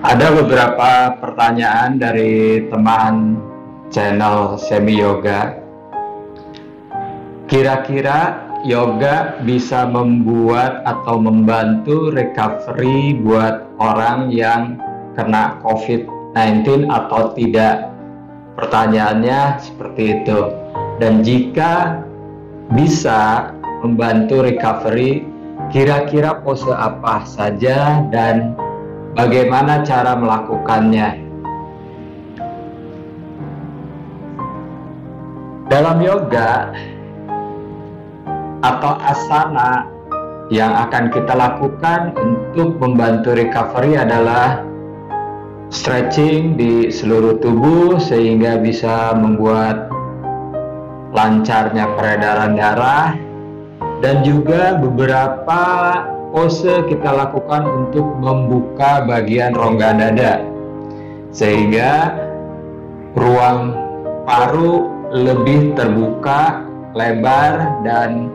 Ada beberapa pertanyaan dari teman channel Semi Yoga. Kira-kira yoga bisa membuat atau membantu recovery buat orang yang kena COVID-19 atau tidak? Pertanyaannya seperti itu. Dan jika bisa membantu recovery, kira-kira pose apa saja dan bagaimana cara melakukannya? Dalam yoga atau asana yang akan kita lakukan untuk membantu recovery adalah stretching di seluruh tubuh sehingga bisa membuat lancarnya peredaran darah, dan juga beberapa pose kita lakukan untuk membuka bagian rongga dada sehingga ruang paru lebih terbuka, lebar, dan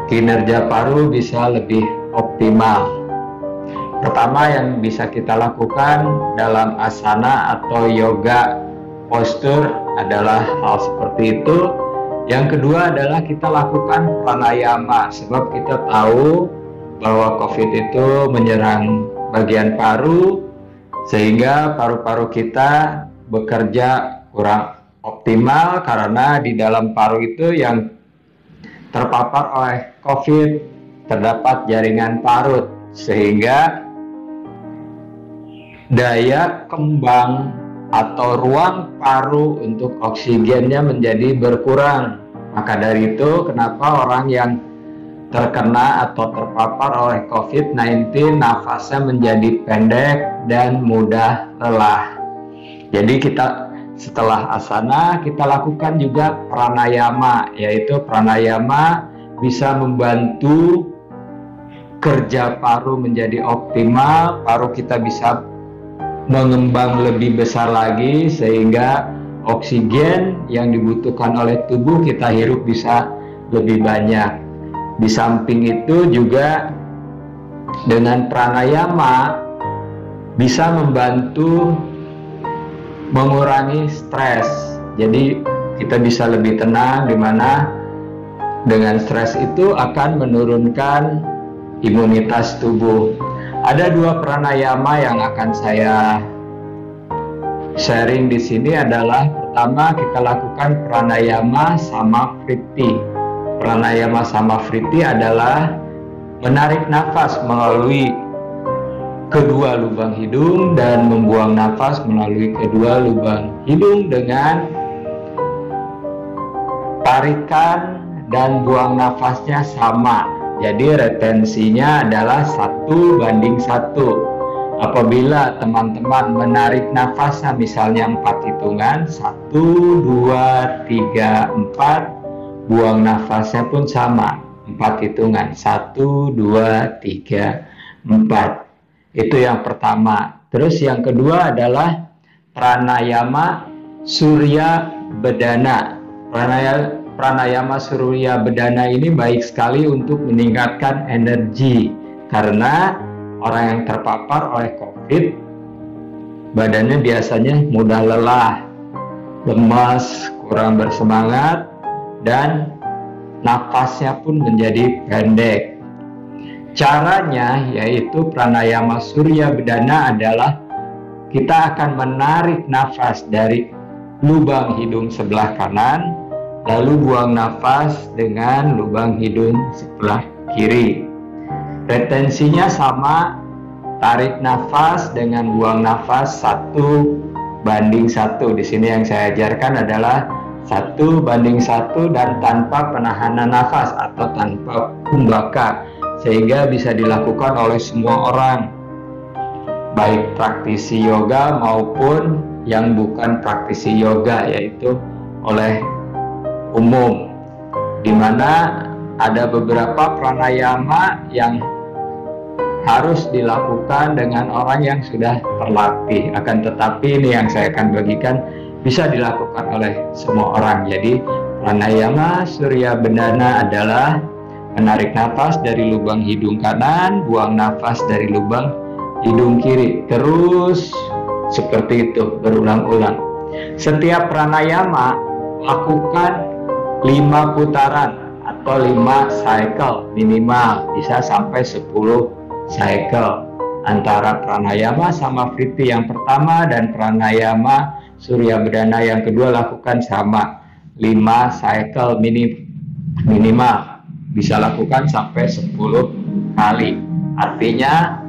kinerja paru bisa lebih optimal. Pertama yang bisa kita lakukan dalam asana atau yoga postur adalah hal seperti itu. Yang kedua adalah kita lakukan pranayama, sebab kita tahu bahwa COVID itu menyerang bagian paru sehingga paru-paru kita bekerja kurang optimal karena di dalam paru itu yang terpapar oleh COVID terdapat jaringan parut, sehingga daya kembang atau ruang paru untuk oksigennya menjadi berkurang. Maka dari itu kenapa orang yang terkena atau terpapar oleh COVID-19 nafasnya menjadi pendek dan mudah lelah. Jadi kita setelah asana kita lakukan juga pranayama, yaitu pranayama bisa membantu kerja paru menjadi optimal, paru kita bisa mengembang lebih besar lagi sehingga oksigen yang dibutuhkan oleh tubuh kita hirup bisa lebih banyak. Di samping itu juga dengan pranayama bisa membantu mengurangi stres. Jadi kita bisa lebih tenang, di mana dengan stres itu akan menurunkan imunitas tubuh. Ada dua pranayama yang akan saya sharing di sini adalah pertama kita lakukan pranayama Samavriti. Pranayama Samavriti adalah menarik nafas melalui kedua lubang hidung dan membuang nafas melalui kedua lubang hidung dengan tarikan dan buang nafasnya sama. Jadi retensinya adalah 1:1. Apabila teman-teman menarik nafasnya misalnya 4 hitungan, 1, 2, 3, 4, buang nafasnya pun sama 4 hitungan, 1, 2, 3, 4. Itu yang pertama. Terus yang kedua adalah pranayama Surya Bedana. Pranayama Surya Bedana ini baik sekali untuk meningkatkan energi, karena orang yang terpapar oleh COVID badannya biasanya mudah lelah, lemas, kurang bersemangat, dan nafasnya pun menjadi pendek. Caranya yaitu pranayama Surya Bedana adalah kita akan menarik nafas dari lubang hidung sebelah kanan, lalu buang nafas dengan lubang hidung sebelah kiri. Retensinya sama, tarik nafas dengan buang nafas 1:1. Di sini yang saya ajarkan adalah 1:1 dan tanpa penahanan nafas atau tanpa kumbhaka, sehingga bisa dilakukan oleh semua orang, baik praktisi yoga maupun yang bukan praktisi yoga, yaitu oleh umum, di mana ada beberapa pranayama yang harus dilakukan dengan orang yang sudah terlatih. Akan tetapi ini yang saya akan bagikan bisa dilakukan oleh semua orang. Jadi pranayama Surya Bedana adalah menarik nafas dari lubang hidung kanan, buang nafas dari lubang hidung kiri. Terus seperti itu berulang-ulang. Setiap pranayama lakukan 5 putaran atau 5 cycle minimal, bisa sampai 10 cycle antara pranayama samavriti yang pertama dan pranayama surya bedana yang kedua. Lakukan sama 5 cycle minimal, bisa lakukan sampai 10 kali. Artinya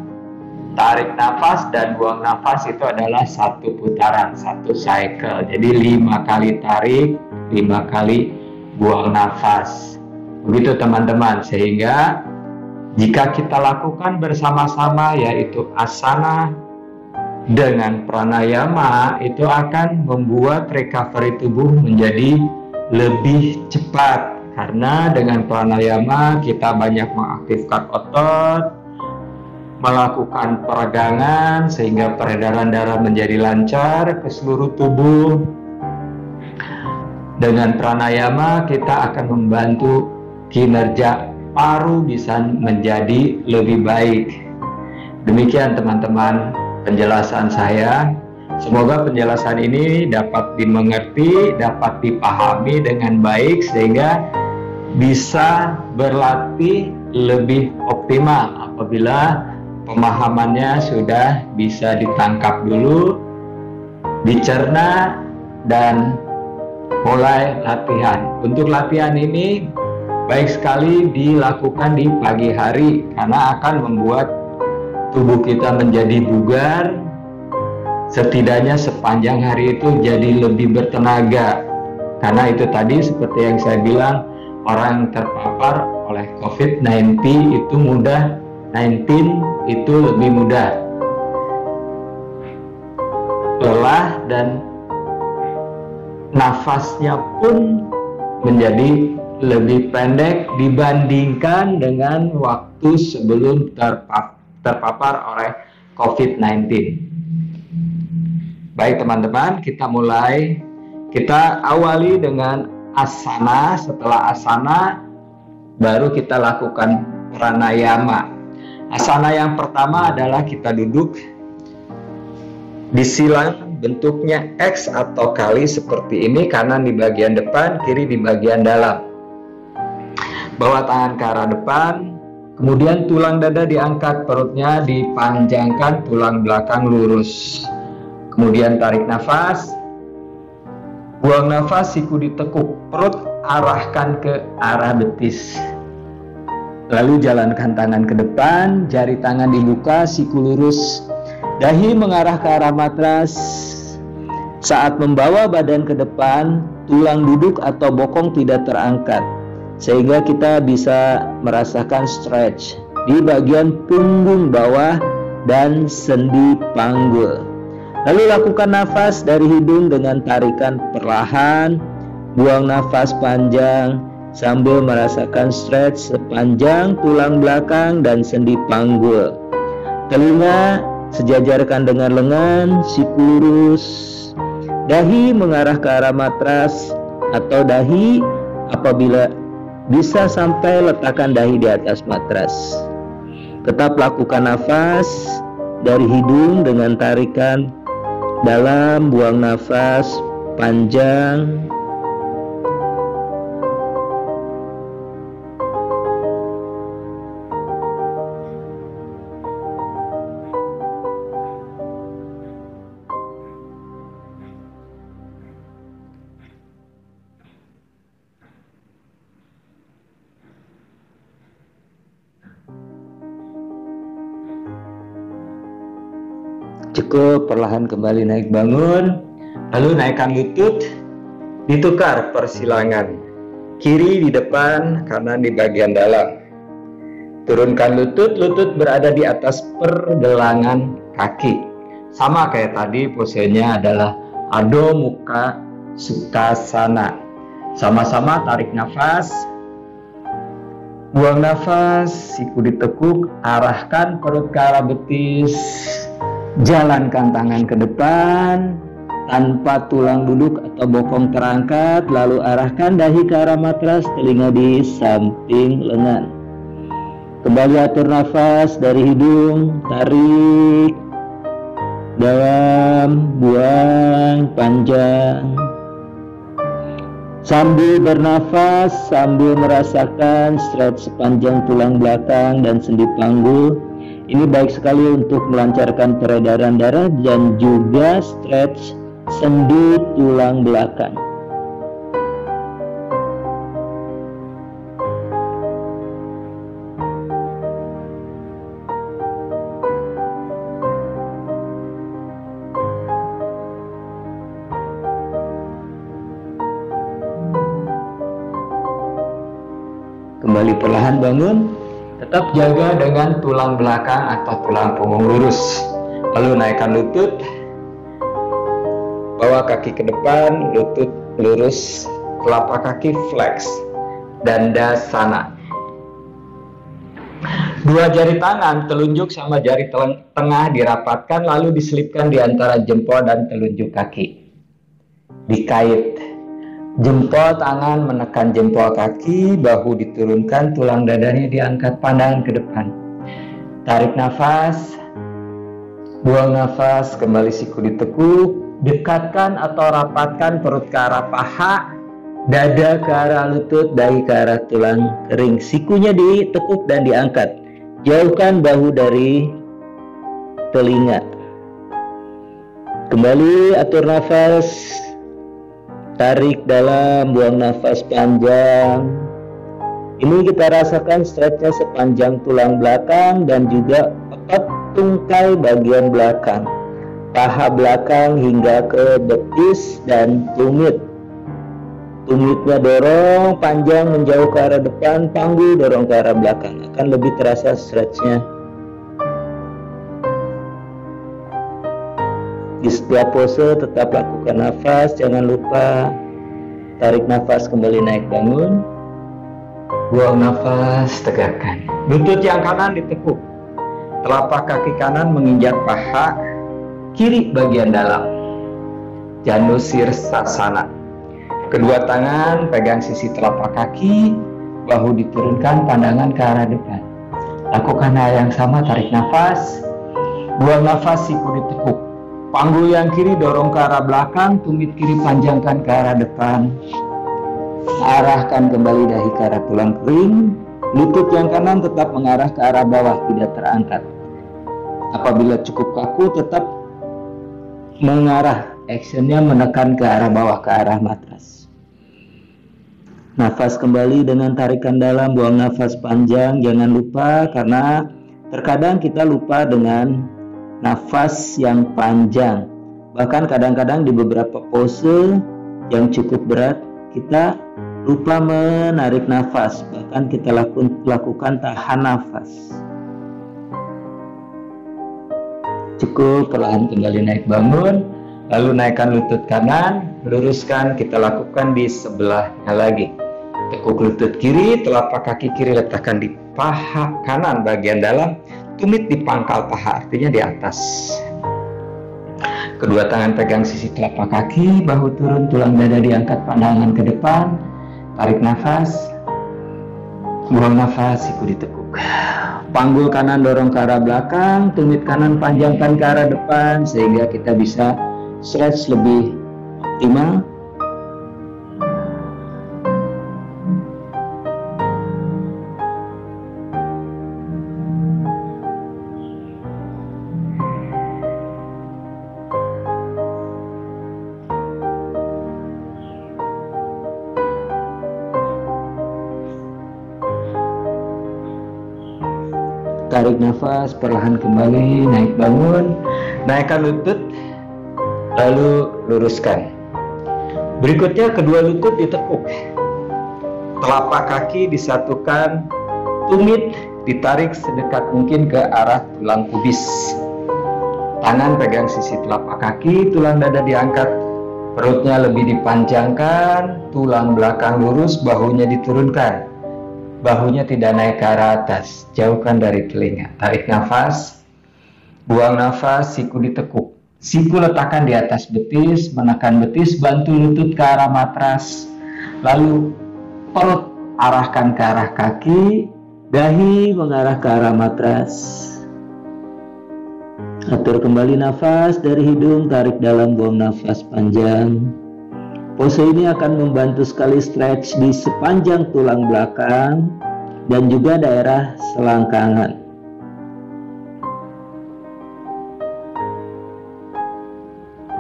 tarik nafas dan buang nafas itu adalah 1 putaran, 1 cycle. Jadi 5 kali tarik, 5 kali buang nafas. Begitu teman-teman, sehingga jika kita lakukan bersama-sama, yaitu asana dengan pranayama, itu akan membuat recovery tubuh menjadi lebih cepat. Karena dengan pranayama kita banyak mengaktifkan otot, melakukan peregangan sehingga peredaran darah menjadi lancar ke seluruh tubuh. Dengan pranayama kita akan membantu kinerja paru bisa menjadi lebih baik. Demikian teman-teman penjelasan saya. Semoga penjelasan ini dapat dimengerti, dapat dipahami dengan baik sehingga bisa berlatih lebih optimal apabila pemahamannya sudah bisa ditangkap dulu, dicerna, dan mulai latihan. Untuk latihan ini baik sekali dilakukan di pagi hari karena akan membuat tubuh kita menjadi bugar, setidaknya sepanjang hari itu jadi lebih bertenaga. Karena itu tadi seperti yang saya bilang, orang terpapar oleh COVID-19 itu lebih mudah lelah dan nafasnya pun menjadi lebih pendek dibandingkan dengan waktu sebelum terpapar oleh COVID-19. Baik teman-teman, kita awali dengan asana. Setelah asana baru kita lakukan pranayama. Asana yang pertama adalah kita duduk di silang bentuknya X atau kali seperti ini, kanan di bagian depan, kiri di bagian dalam. Bawa tangan ke arah depan, kemudian tulang dada diangkat, perutnya dipanjangkan, tulang belakang lurus. Kemudian tarik nafas, buang nafas, siku ditekuk, perut arahkan ke arah betis. Lalu jalankan tangan ke depan, jari tangan dibuka, siku lurus, dahi mengarah ke arah matras. Saat membawa badan ke depan, tulang duduk atau bokong tidak terangkat, sehingga kita bisa merasakan stretch di bagian punggung bawah dan sendi panggul. Lalu lakukan nafas dari hidung dengan tarikan perlahan, buang nafas panjang sambil merasakan stretch sepanjang tulang belakang dan sendi panggul. Telinga sejajarkan dengan lengan, siku lurus, dahi mengarah ke arah matras atau dahi apabila bisa sampai letakkan dahi di atas matras. Tetap lakukan nafas dari hidung dengan tarikan dalam, buang nafas panjang. Cukup, perlahan kembali naik bangun. Lalu naikkan lutut, ditukar persilangan. Kiri di depan, kanan di bagian dalam. Turunkan lutut, lutut berada di atas pergelangan kaki. Sama kayak tadi, posenya adalah Adho Mukha Sukhasana. Sama-sama tarik nafas, buang nafas, siku ditekuk, arahkan perut ke arah betis. Jalankan tangan ke depan tanpa tulang duduk atau bokong terangkat, lalu arahkan dahi ke arah matras, telinga di samping lengan. Kembali atur nafas dari hidung, tarik dalam, buang panjang. Sambil bernafas, sambil merasakan stretch sepanjang tulang belakang dan sendi panggul. Ini baik sekali untuk melancarkan peredaran darah dan juga stretch sendi tulang belakang. Kembali perlahan bangun. Tetap jaga dengan tulang belakang atau tulang punggung lurus. Lalu naikkan lutut, bawa kaki ke depan, lutut lurus, telapak kaki flex, Dandasana. Dua jari tangan, telunjuk sama jari tengah dirapatkan, lalu diselipkan di antara jempol dan telunjuk kaki. Dikait. Jempol tangan menekan jempol kaki, bahu diturunkan, tulang dadanya diangkat, pandangan ke depan. Tarik nafas, buang nafas, kembali siku ditekuk, dekatkan atau rapatkan perut ke arah paha, dada ke arah lutut, dahi ke arah tulang kering. Sikunya ditekuk dan diangkat. Jauhkan bahu dari telinga. Kembali atur nafas. Tarik dalam, buang nafas panjang. Ini kita rasakan stretchnya sepanjang tulang belakang dan juga otot tungkai bagian belakang, paha belakang hingga ke betis dan tumit. Tumitnya dorong panjang menjauh ke arah depan, panggul dorong ke arah belakang. Akan lebih terasa stretchnya. Di setiap pose tetap lakukan nafas, jangan lupa tarik nafas, kembali naik bangun, buang nafas, tegakkan. Lutut yang kanan ditekuk, telapak kaki kanan menginjak paha kiri bagian dalam, Janusirsasana. Kedua tangan pegang sisi telapak kaki, bahu diturunkan, pandangan ke arah depan. Lakukan hal yang sama, tarik nafas, buang nafas, siku ditekuk. Panggul yang kiri dorong ke arah belakang, tumit kiri panjangkan ke arah depan. Arahkan kembali dahi ke arah tulang kering. Lutut yang kanan tetap mengarah ke arah bawah, tidak terangkat. Apabila cukup kaku, tetap mengarah, actionnya menekan ke arah bawah, ke arah matras. Nafas kembali dengan tarikan dalam, buang nafas panjang. Jangan lupa, karena terkadang kita lupa dengan nafas yang panjang. Bahkan kadang-kadang di beberapa pose yang cukup berat, kita lupa menarik nafas. Bahkan kita lakukan tahan nafas. Cukup, perlahan kembali naik bangun. Lalu naikkan lutut kanan, luruskan, kita lakukan di sebelahnya lagi. Tekuk lutut kiri, telapak kaki kiri letakkan di paha kanan bagian dalam, tumit di pangkal paha, artinya di atas. Kedua tangan pegang sisi telapak kaki, bahu turun, tulang dada diangkat, pandangan ke depan. Tarik nafas, buang nafas, siku ditekuk. Panggul kanan dorong ke arah belakang, tumit kanan panjangkan ke arah depan, sehingga kita bisa stretch lebih optimal. Tarik nafas, perlahan kembali, naik bangun, naikkan lutut, lalu luruskan. Berikutnya kedua lutut ditekuk, telapak kaki disatukan, tumit ditarik sedekat mungkin ke arah tulang pubis. Tangan pegang sisi telapak kaki, tulang dada diangkat, perutnya lebih dipanjangkan, tulang belakang lurus, bahunya diturunkan. Bahunya tidak naik ke arah atas, jauhkan dari telinga. Tarik nafas, buang nafas, siku ditekuk. Siku letakkan di atas betis, menekan betis, bantu lutut ke arah matras. Lalu perut arahkan ke arah kaki, Dahi mengarah ke arah matras. Atur kembali nafas dari hidung, tarik dalam, buang nafas panjang. Pose ini akan membantu sekali stretch di sepanjang tulang belakang dan juga daerah selangkangan.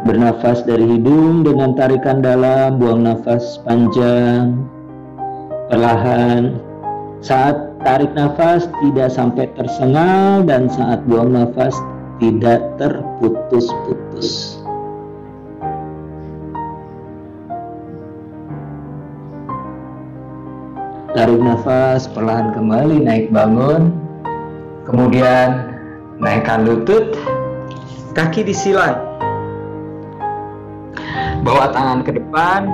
Bernafas dari hidung dengan tarikan dalam, buang nafas panjang, perlahan. Saat tarik nafas tidak sampai tersengal dan saat buang nafas tidak terputus-putus. Tarik nafas, perlahan kembali naik bangun. Kemudian naikkan lutut, kaki disilang. Bawa tangan ke depan,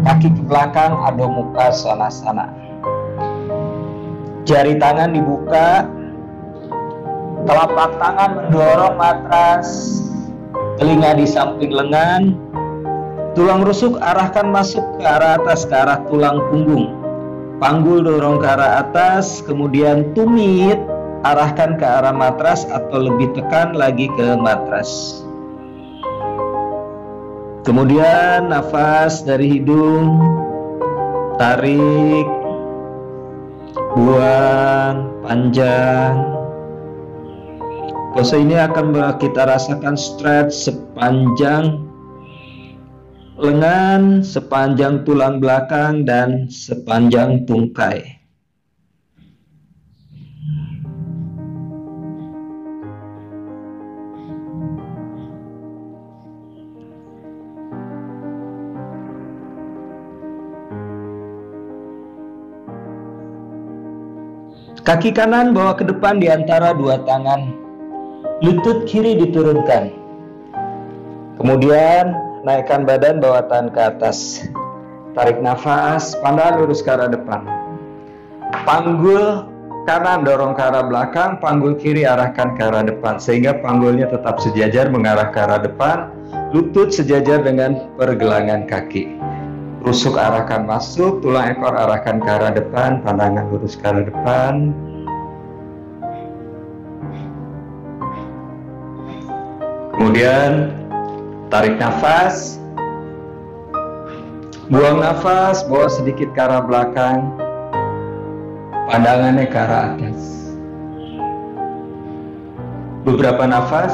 kaki ke belakang, Adho Mukha Svanasana. Jari tangan dibuka, telapak tangan mendorong matras, telinga di samping lengan, tulang rusuk arahkan masuk ke arah atas, ke arah tulang punggung. Panggul dorong ke arah atas, kemudian tumit arahkan ke arah matras atau lebih tekan lagi ke matras. Kemudian nafas dari hidung, tarik, buang panjang. Pose ini akan kita rasakan stretch sepanjang lengan, sepanjang tulang belakang, dan sepanjang tungkai. Kaki kanan bawa ke depan di antara dua tangan. Lutut kiri diturunkan. Kemudian naikkan badan, bawa tangan ke atas. Tarik nafas, pandangan lurus ke arah depan. Panggul kanan dorong ke arah belakang, panggul kiri arahkan ke arah depan. Sehingga panggulnya tetap sejajar mengarah ke arah depan. Lutut sejajar dengan pergelangan kaki. Rusuk arahkan masuk, tulang ekor arahkan ke arah depan, pandangan lurus ke arah depan. Kemudian tarik nafas, buang nafas, bawa sedikit ke arah belakang, pandangannya ke arah atas. Beberapa nafas.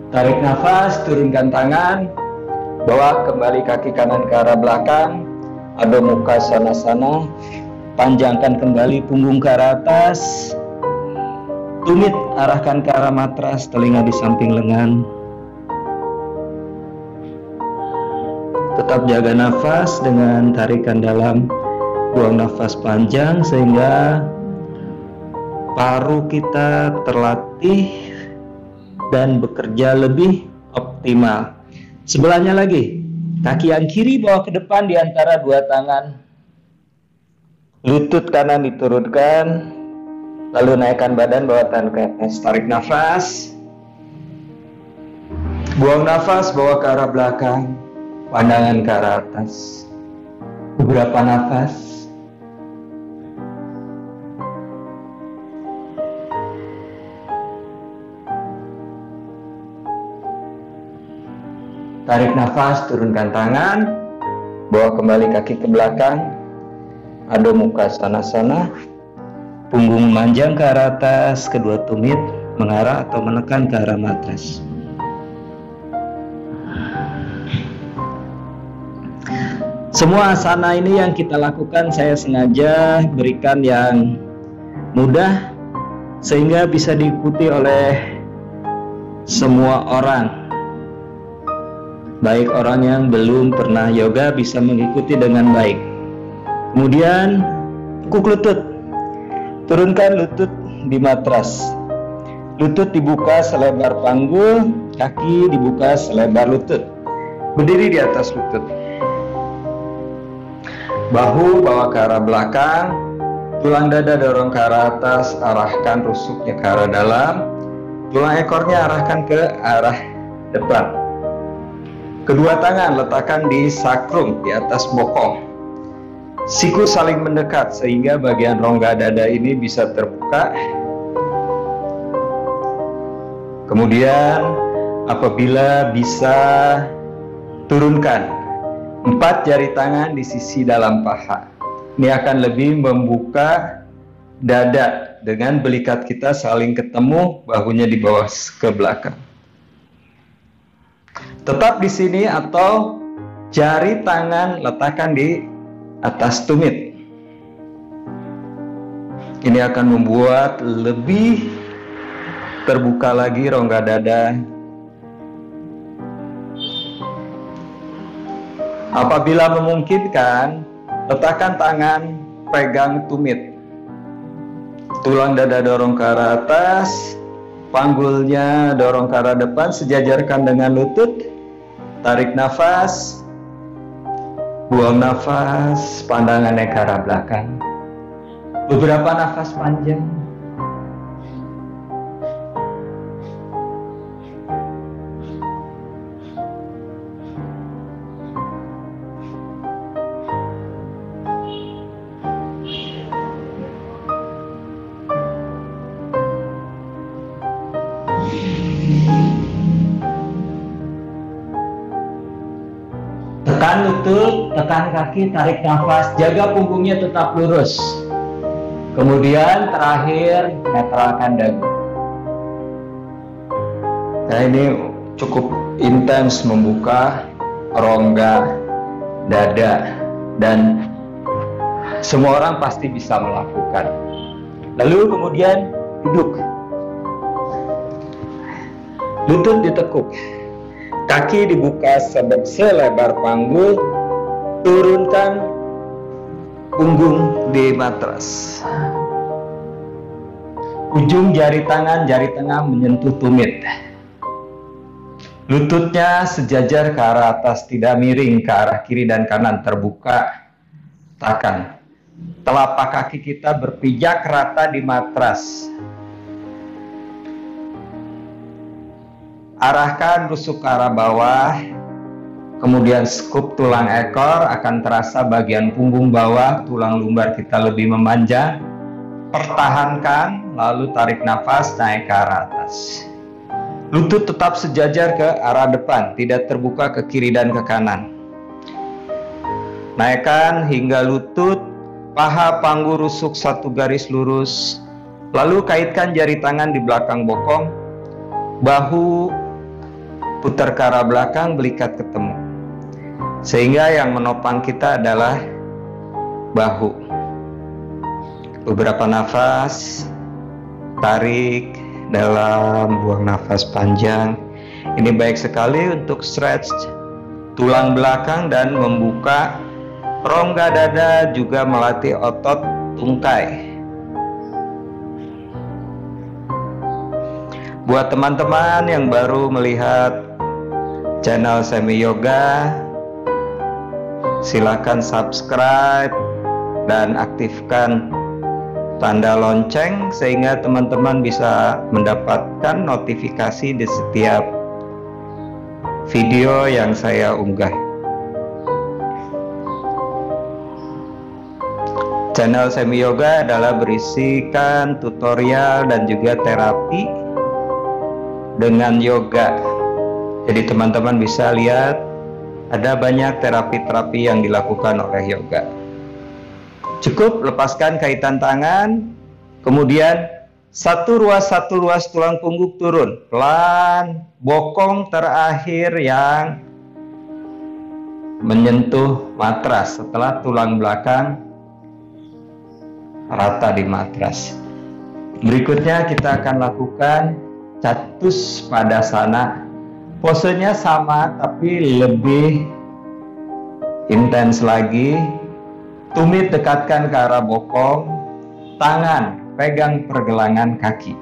Tarik nafas, turunkan tangan, bawa kembali kaki kanan ke arah belakang, Adho Mukha Svanasana. Panjangkan kembali punggung ke arah atas, tumit arahkan ke arah matras, telinga di samping lengan. Tetap jaga nafas dengan tarikan dalam, buang nafas panjang sehingga paru kita terlatih dan bekerja lebih optimal. Sebelahnya lagi, kaki yang kiri bawa ke depan di antara dua tangan. Lutut kanan diturunkan, lalu naikkan badan, bawa tangan ke atas. Tarik nafas, buang nafas, bawa ke arah belakang, pandangan ke arah atas. Beberapa nafas. Tarik nafas, turunkan tangan, bawa kembali kaki ke belakang, Adho Mukha Svanasana. Punggung memanjang ke arah atas, kedua tumit mengarah atau menekan ke arah matras. Semua asana ini yang kita lakukan saya sengaja berikan yang mudah sehingga bisa diikuti oleh semua orang. Baik orang yang belum pernah yoga bisa mengikuti dengan baik. Kemudian tekuk lutut, turunkan lutut di matras. Lutut dibuka selebar panggul, kaki dibuka selebar lutut. Berdiri di atas lutut. Bahu bawa ke arah belakang, tulang dada dorong ke arah atas, arahkan rusuknya ke arah dalam. Tulang ekornya arahkan ke arah depan. Kedua tangan letakkan di sakrum, di atas bokong. Siku saling mendekat sehingga bagian rongga dada ini bisa terbuka. Kemudian apabila bisa, turunkan 4 jari tangan di sisi dalam paha. Ini akan lebih membuka dada dengan belikat kita saling ketemu, bahunya di bawah ke belakang. Tetap di sini atau jari tangan letakkan di atas tumit. Ini akan membuat lebih terbuka lagi rongga dada. Apabila memungkinkan, letakkan tangan pegang tumit. Tulang dada dorong ke arah atas, panggulnya dorong ke arah depan, sejajarkan dengan lutut. Tarik nafas, buang nafas, pandangannya ke arah belakang. Beberapa nafas panjang. Tekan lutut, tekan kaki, tarik nafas, jaga punggungnya tetap lurus. Kemudian terakhir, netralkan dagu. Nah, ini cukup intens membuka rongga dada dan semua orang pasti bisa melakukan. Lalu kemudian duduk. Lutut ditekuk. Kaki dibuka selebar panggul, turunkan punggung di matras. Ujung jari tangan, jari tengah menyentuh tumit. Lututnya sejajar ke arah atas, tidak miring ke arah kiri dan kanan, terbuka. Takan. Telapak kaki kita berpijak rata di matras. Arahkan rusuk ke arah bawah, kemudian skup tulang ekor, akan terasa bagian punggung bawah, tulang lumbar kita lebih memanjang. Pertahankan, lalu tarik nafas, naik ke arah atas. Lutut tetap sejajar ke arah depan, tidak terbuka ke kiri dan ke kanan. Naikkan hingga lutut, paha, panggul, rusuk satu garis lurus. Lalu kaitkan jari tangan di belakang bokong, bahu putar ke arah belakang, belikat ketemu. Sehingga yang menopang kita adalah bahu. Beberapa nafas, tarik dalam, buang nafas panjang. Ini baik sekali untuk stretch tulang belakang dan membuka rongga dada, juga melatih otot tungkai. Buat teman-teman yang baru melihat channel Semi Yoga, silakan subscribe dan aktifkan tanda lonceng sehingga teman-teman bisa mendapatkan notifikasi di setiap video yang saya unggah. Channel Semi Yoga adalah berisikan tutorial dan juga terapi dengan yoga. Jadi teman-teman bisa lihat ada banyak terapi-terapi yang dilakukan oleh yoga. Cukup lepaskan kaitan tangan, kemudian satu ruas tulang punggung turun pelan, bokong terakhir yang menyentuh matras setelah tulang belakang rata di matras. Berikutnya kita akan lakukan Catuspadasana. Posenya sama tapi lebih intens lagi. Tumit dekatkan ke arah bokong, tangan pegang pergelangan kaki.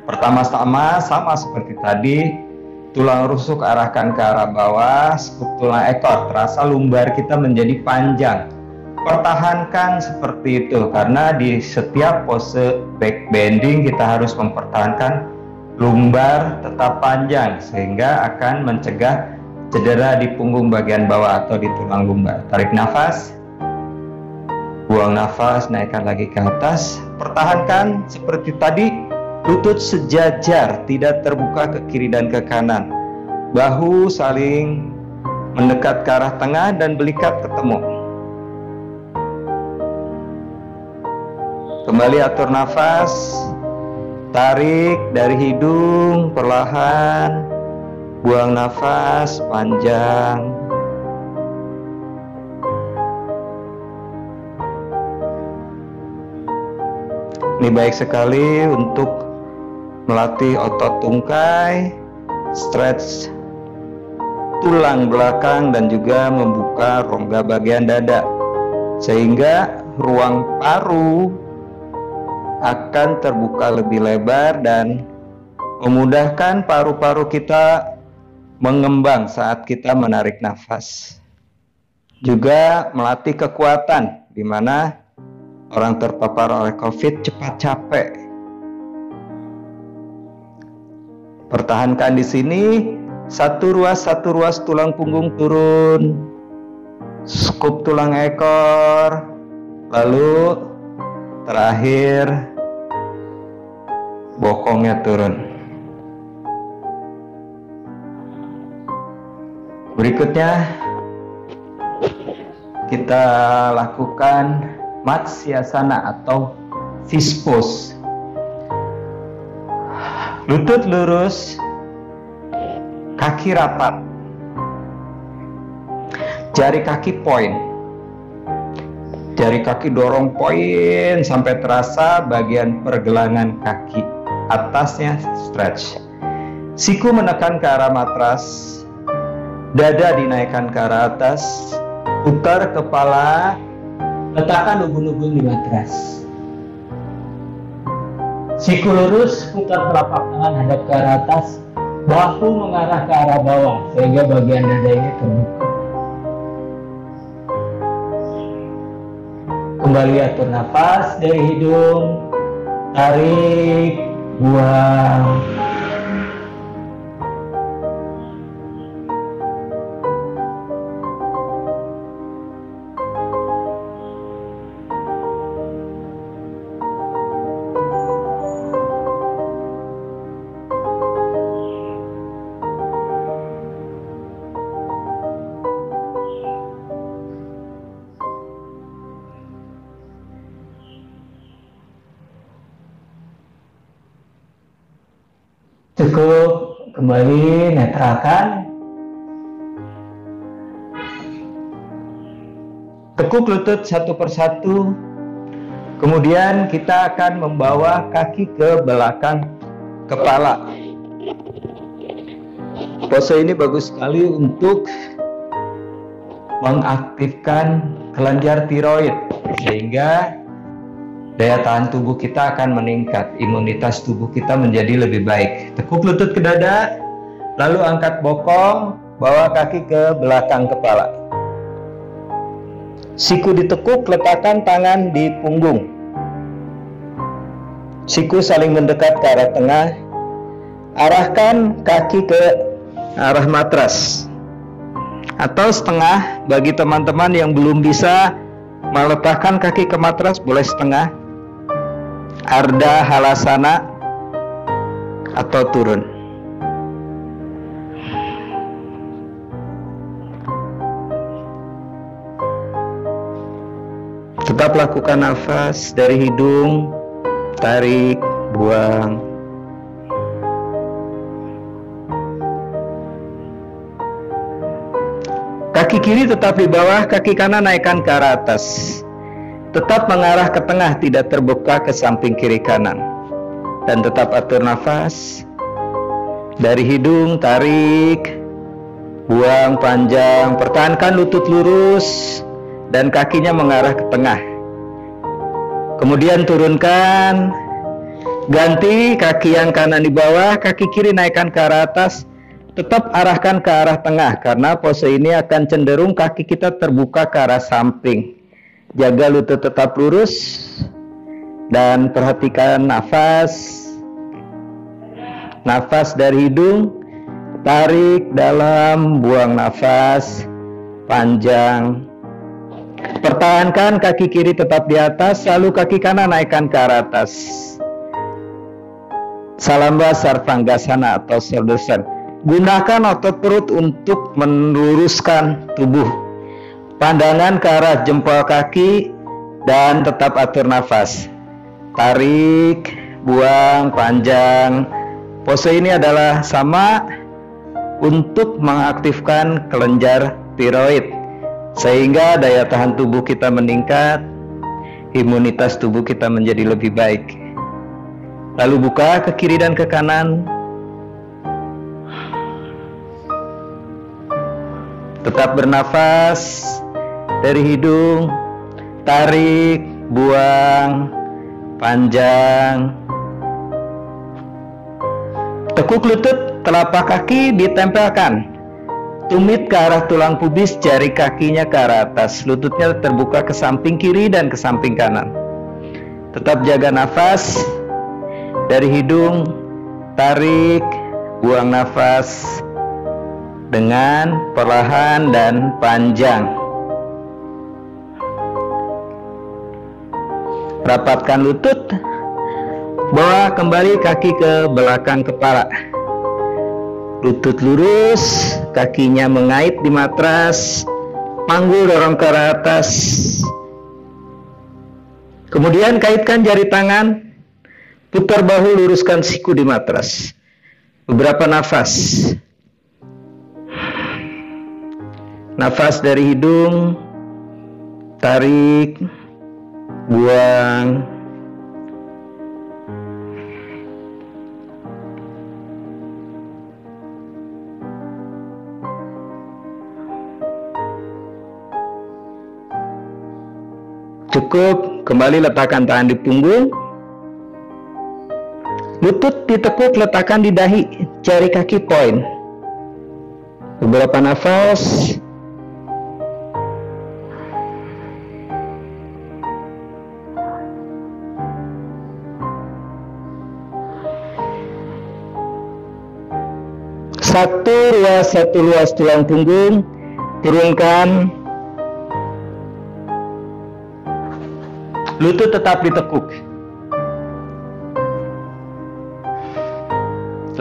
Pertama-tama sama seperti tadi, tulang rusuk arahkan ke arah bawah, skup tulang ekor, terasa lumbar kita menjadi panjang. pertahankan seperti itu, karena di setiap pose back bending kita harus mempertahankan lumbar tetap panjang sehingga akan mencegah cedera di punggung bagian bawah atau di tulang lumbar. Tarik nafas, buang nafas, naikkan lagi ke atas, pertahankan seperti tadi, lutut sejajar, tidak terbuka ke kiri dan ke kanan, bahu saling mendekat ke arah tengah dan belikat ketemu. Kembali atur nafas, tarik dari hidung perlahan, buang nafas panjang. Ini baik sekali untuk melatih otot tungkai, stretch tulang belakang dan juga membuka rongga bagian dada, sehingga ruang paru akan terbuka lebih lebar dan memudahkan paru-paru kita mengembang saat kita menarik nafas. Juga melatih kekuatan, di mana orang terpapar oleh COVID cepat capek. Pertahankan di sini, satu ruas tulang punggung turun, skup tulang ekor, lalu terakhir bokongnya turun. Berikutnya kita lakukan Matsyasana atau fish pose. Lutut lurus, kaki rapat, jari kaki point, jari kaki dorong poin sampai terasa bagian pergelangan kaki atasnya stretch. Siku menekan ke arah matras, dada dinaikkan ke arah atas, putar kepala, letakkan ubun-ubun di matras. Siku lurus, putar telapak tangan hadap ke arah atas, bahu mengarah ke arah bawah sehingga bagian dada ini terbuka. Kembali atur nafas dari hidung, tarik, buang. Cukup, kembali netralkan. Tekuk lutut satu persatu. Kemudian kita akan membawa kaki ke belakang kepala. Pose ini bagus sekali untuk mengaktifkan kelenjar tiroid, sehingga daya tahan tubuh kita akan meningkat, imunitas tubuh kita menjadi lebih baik. Tekuk lutut ke dada, lalu angkat bokong, bawa kaki ke belakang kepala. Siku ditekuk, letakkan tangan di punggung. Siku saling mendekat ke arah tengah. Arahkan kaki ke arah matras. Atau setengah, bagi teman-teman yang belum bisa meletakkan kaki ke matras, boleh setengah. Ardha Halasana atau turun. Tetap lakukan nafas dari hidung, tarik, buang. Kaki kiri tetap di bawah, kaki kanan naikkan ke arah atas. Tetap mengarah ke tengah, tidak terbuka ke samping kiri kanan. Dan tetap atur nafas. Dari hidung, tarik, buang panjang, pertahankan lutut lurus, dan kakinya mengarah ke tengah. Kemudian turunkan, ganti kaki yang kanan di bawah, kaki kiri naikkan ke arah atas, tetap arahkan ke arah tengah, karena pose ini akan cenderung kaki kita terbuka ke arah samping. Jaga lutut tetap lurus dan perhatikan nafas. Nafas dari hidung, tarik dalam, buang nafas panjang. Pertahankan kaki kiri tetap di atas, lalu kaki kanan naikkan ke arah atas. Salamba Sarvangasana atau shoulder stand. Gunakan otot perut untuk meluruskan tubuh. Pandangan ke arah jempol kaki dan tetap atur nafas. Tarik, buang, panjang. Pose ini adalah sama untuk mengaktifkan kelenjar tiroid sehingga daya tahan tubuh kita meningkat, imunitas tubuh kita menjadi lebih baik. Lalu buka ke kiri dan ke kanan. Tetap bernafas dari hidung, tarik, buang, panjang. Tekuk lutut, telapak kaki ditempelkan. Tumit ke arah tulang pubis, jari kakinya ke arah atas. Lututnya terbuka ke samping kiri dan ke samping kanan. Tetap jaga nafas. Dari hidung, tarik, buang nafas dengan perlahan dan panjang. Rapatkan lutut, bawa kembali kaki ke belakang kepala. Lutut lurus, kakinya mengait di matras, panggul dorong ke arah atas. Kemudian kaitkan jari tangan, putar bahu, luruskan siku di matras. Beberapa nafas. Nafas dari hidung, tarik, buang. Cukup, kembali letakkan tangan di punggung. Lutut ditekuk, letakkan di dahi, jari kaki poin. Beberapa nafas. Satu ruas tulang punggung, turunkan. Lutut tetap ditekuk.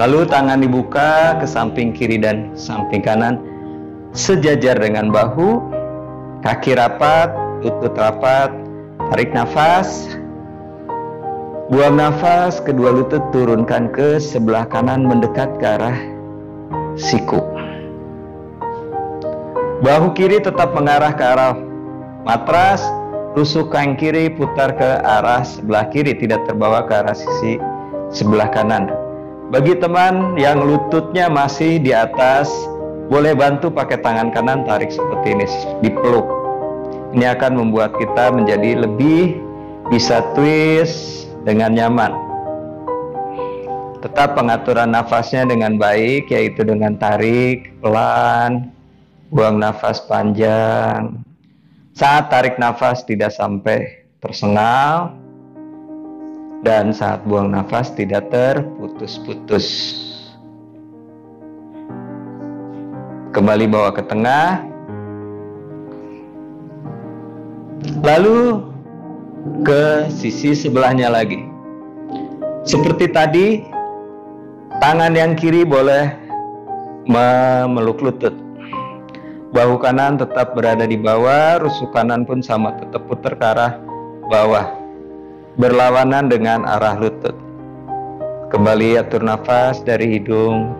Lalu tangan dibuka ke samping kiri dan samping kanan, sejajar dengan bahu, kaki rapat, lutut rapat. Tarik nafas, buang nafas, kedua lutut turunkan ke sebelah kanan mendekat ke arah siku. Bahu kiri tetap mengarah ke arah matras, tusuk kaki kiri putar ke arah sebelah kiri, tidak terbawa ke arah sisi sebelah kanan. Bagi teman yang lututnya masih di atas, boleh bantu pakai tangan kanan, tarik seperti ini, dipeluk. Ini akan membuat kita menjadi lebih bisa twist dengan nyaman. Tetap pengaturan nafasnya dengan baik, yaitu dengan tarik pelan, buang nafas panjang. Saat tarik nafas tidak sampai tersengal, dan saat buang nafas tidak terputus-putus. Kembali bawa ke tengah, lalu ke sisi sebelahnya lagi. Seperti tadi, tangan yang kiri boleh memeluk lutut. Bahu kanan tetap berada di bawah, rusuk kanan pun sama, tetap putar ke arah bawah, berlawanan dengan arah lutut. Kembali atur nafas dari hidung.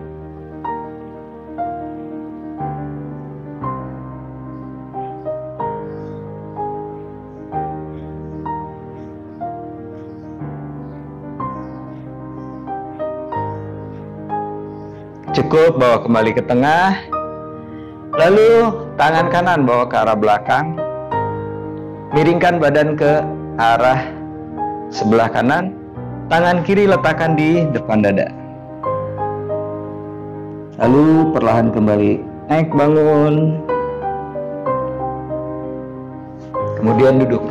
Cukup, bawa kembali ke tengah. Lalu tangan kanan bawa ke arah belakang. Miringkan badan ke arah sebelah kanan. Tangan kiri letakkan di depan dada. Lalu perlahan kembali naik bangun. kemudian duduk.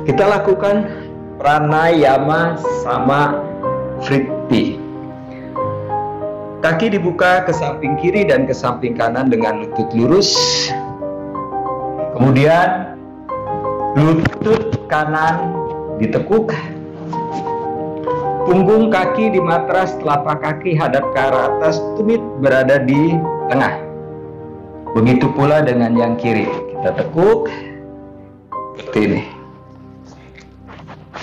Kita lakukan pranayama sama vritti. Kaki dibuka ke samping kiri dan ke samping kanan dengan lutut lurus. Kemudian lutut kanan ditekuk. Punggung kaki di matras, telapak kaki hadap ke arah atas, tumit berada di tengah. Begitu pula dengan yang kiri. Kita tekuk seperti ini.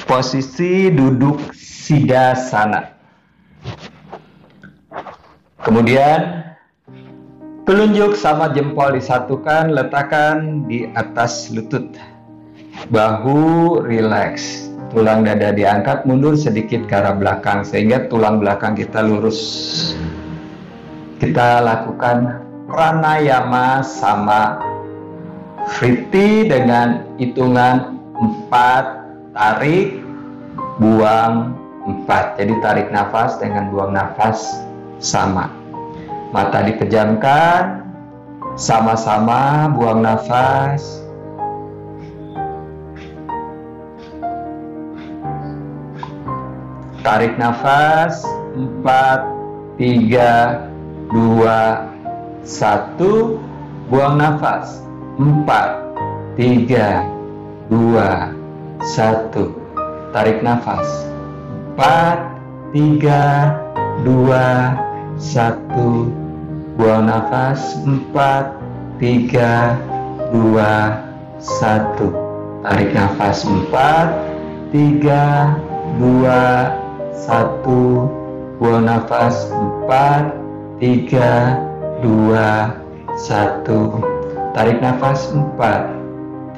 Posisi duduk siddhasana. Kemudian telunjuk sama jempol disatukan, letakkan di atas lutut. Bahu rileks. Tulang dada diangkat mundur sedikit ke arah belakang sehingga tulang belakang kita lurus. Kita lakukan pranayama sama vritti dengan hitungan 4, tarik, buang 4. Jadi tarik nafas dengan buang nafas sama. Mata dipejamkan, sama-sama buang nafas. Tarik nafas 4, 3, 2, 1. Buang nafas 4, 3, 2, 1. Tarik nafas 4, 3, 2, 1. Buang nafas 4, 3, 2, 1. Tarik nafas 4, 3, 2, 1. Buang nafas 4, 3, 2, 1. Tarik nafas 4,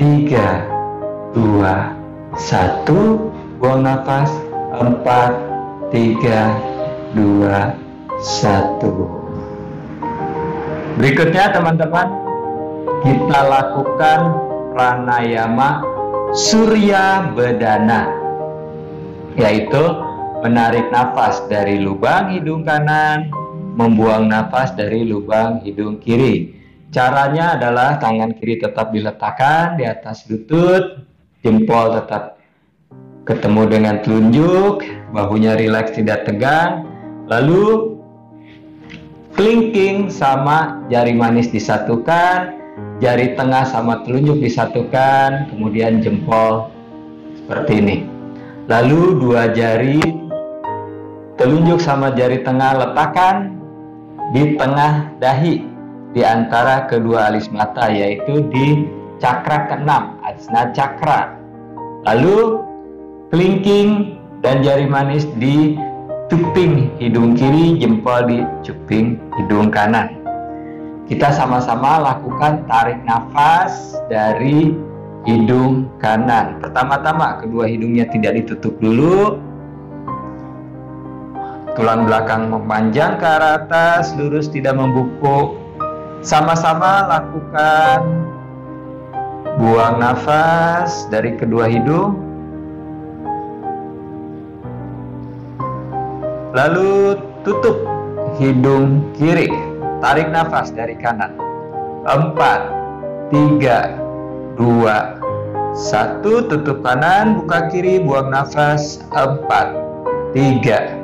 3, 2, 1. Buang nafas 4, 3, 2, 1. Berikutnya teman-teman, kita lakukan pranayama Surya Bedana, yaitu menarik nafas dari lubang hidung kanan, membuang nafas dari lubang hidung kiri. Caranya adalah tangan kiri tetap diletakkan di atas lutut, jempol tetap ketemu dengan telunjuk, bahunya rileks tidak tegang, lalu kelingking sama jari manis disatukan, jari tengah sama telunjuk disatukan, kemudian jempol seperti ini. Lalu dua jari telunjuk sama jari tengah letakkan di tengah dahi, di antara kedua alis mata, yaitu di cakra ke-6, Ajna Cakra. Lalu kelingking dan jari manis di cuping hidung kiri, jempol di cuping hidung kanan. Kita sama-sama lakukan tarik nafas dari hidung kanan. Pertama-tama kedua hidungnya tidak ditutup dulu. Tulang belakang memanjang ke arah atas, lurus tidak membungkuk. Sama-sama lakukan buang nafas dari kedua hidung. Lalu tutup hidung kiri. Tarik nafas dari kanan. 4, 3, 2, 1. Tutup kanan, buka kiri, buang nafas. 4, 3,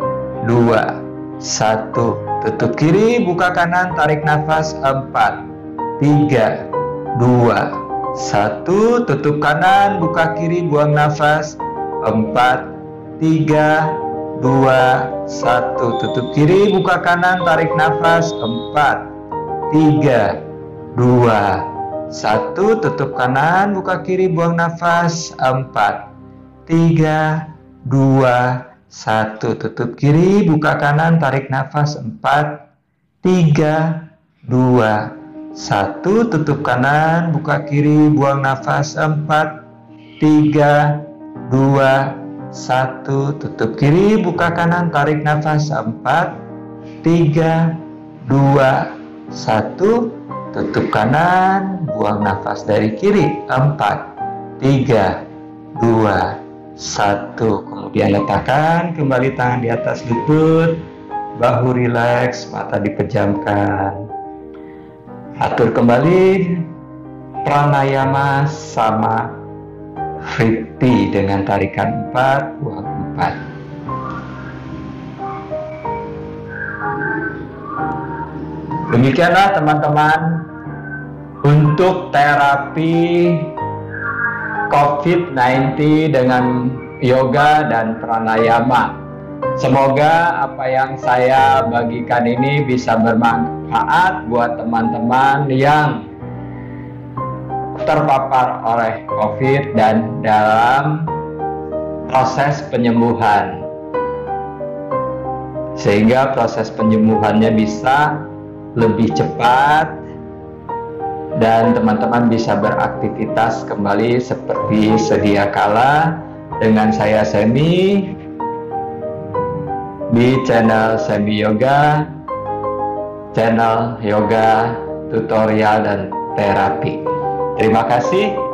2, 1. Tutup kiri, buka kanan, tarik nafas. 4, 3, 2, 1. Tutup kanan, buka kiri, buang nafas. 4, 3, 2, 1. Tutup kiri, buka kanan, tarik nafas. 4, 3, 2, 1. Tutup kanan, buka kiri, buang nafas. 4, 3, 2, 1. Tutup kiri, buka kanan, tarik nafas. 4, 3, 2, 1. Tutup kanan, buka kiri, buang nafas. 4, 3, 2, 1. Tutup kiri, buka kanan, tarik nafas. 4, 3, 2, 1. Tutup kanan, buang nafas dari kiri. 4, 3, 2, 1. Kemudian letakkan kembali tangan di atas lutut, bahu rileks, mata dipejamkan. Atur kembali pranayama sama vritti dengan tarikan 4, buang 4. Demikianlah teman-teman untuk terapi COVID-19 dengan yoga dan pranayama. Semoga apa yang saya bagikan ini bisa bermanfaat buat teman-teman yang terpapar oleh COVID dan dalam proses penyembuhan, sehingga proses penyembuhannya bisa lebih cepat dan teman-teman bisa beraktivitas kembali seperti sedia kala dengan saya Semi di channel Semi Yoga, channel yoga, tutorial, dan terapi. Terima kasih.